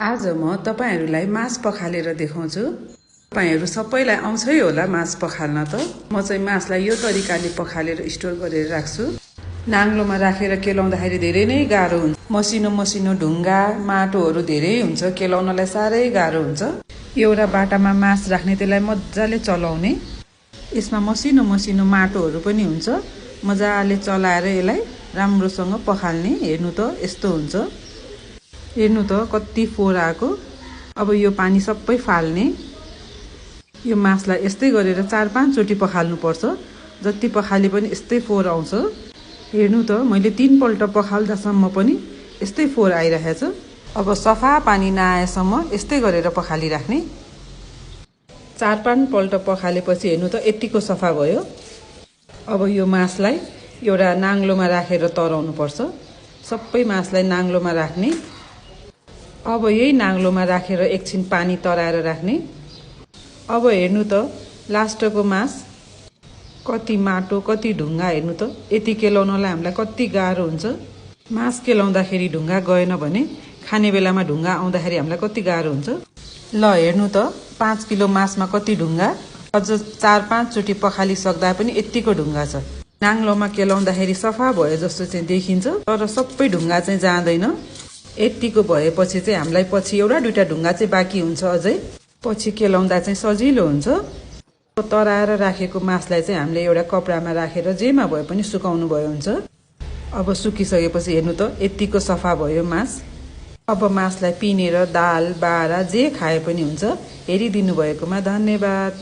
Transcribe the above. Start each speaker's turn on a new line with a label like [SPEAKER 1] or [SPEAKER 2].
[SPEAKER 1] आज म तपाईहरुलाई मास पखालेर देखाउँछु। तपाईहरु सबैलाई आउँछै होला मास पखाल्न त। म चाहिँ मासलाई यो तरिकाले पखालेर स्टोर गरेर राख्छु। नाङ्लोमा राखेर केलाउँदाखेरि धेरै नै गाह्रो हुन्छ। मसिनो मसिनो ढुङ्गा माटोहरु धेरै हुन्छ, केलाउनलाई सारै गाह्रो हुन्छ। एउटा बाटामा मास राख्ने, त्यसलाई मज्जाले चलाउने। यसमा मसिनो मसिनो माटोहरु पनि हुन्छ। मज्जाले चलाएर यसलाई राम्रोसँग पखाल्ने। हेर्नु त यस्तो हुन्छ। हेर्नु त कति फोहोर आएको। अब यो पानी सबै फाल्ने। यो मासलाई यस्तै गरेर 4-5 चोटी पखाल्नु पर्छ। जति पखाले पनि यस्तै फोहोर आउँछ। हेर्नु त मैले 3 पल्ट पखाल्दासम्म पनि यस्तै फोहोर आइरहेछ। अब सफा पानी नआएसम्म यस्तै गरेर पखालिराख्ने। 4-5 पल्ट पखालेपछि हेर्नु त यतिको सफा भयो। अब यो मासलाई एउटा नाङ्लोमा राखेर तराउनु पर्छ। सबै मासलाई नाङ्लोमा राख्ने। अब यही नाङ्लोमा राखेर एकछिन पानी तराएर राख्ने। अब हेर्नु त लास्टको मास कति माटो कति ढुङ्गा। हेर्नु त यति केलाउनलाई हामीलाई कति गाह्रो हुन्छ। मास केलाउँदाखेरि ढुङ्गा गएन भने खाने बेलामा ढुङ्गा आउँदाखेरि हामीलाई कति गाह्रो हुन्छ। ल हेर्नु त 5 किलो मासमा कति ढुङ्गा। अझ 4-5 चोटी पखालिसक्दा पनि यतिको ढुङ्गा छ। नाङ्लोमा केलाउँदाखेरि सफा भयो जस्तो चाहिँ देखिन्छ, तर सबै ढुङ्गा चाहिँ जाँदैन। यतिको भएपछि चाहिँ हामीलाई पछि एउटा दुईटा ढुङ्गा चाहिँ बाँकी हुन्छ अझै। पछि केलाउँदा चाहिँ सजिलो हुन्छ। तराएर राखेको मासलाई चाहिँ हामीले एउटा कपडामा राखेर जेमा भए पनि सुकाउनु भयो हुन्छ। अब सुकिसकेपछि हेर्नु त यतिको सफा भयो मास। अब मासलाई पिनेर दाल बारा जे खाए पनि हुन्छ। हेरिदिनु भएकोमा धन्यवाद।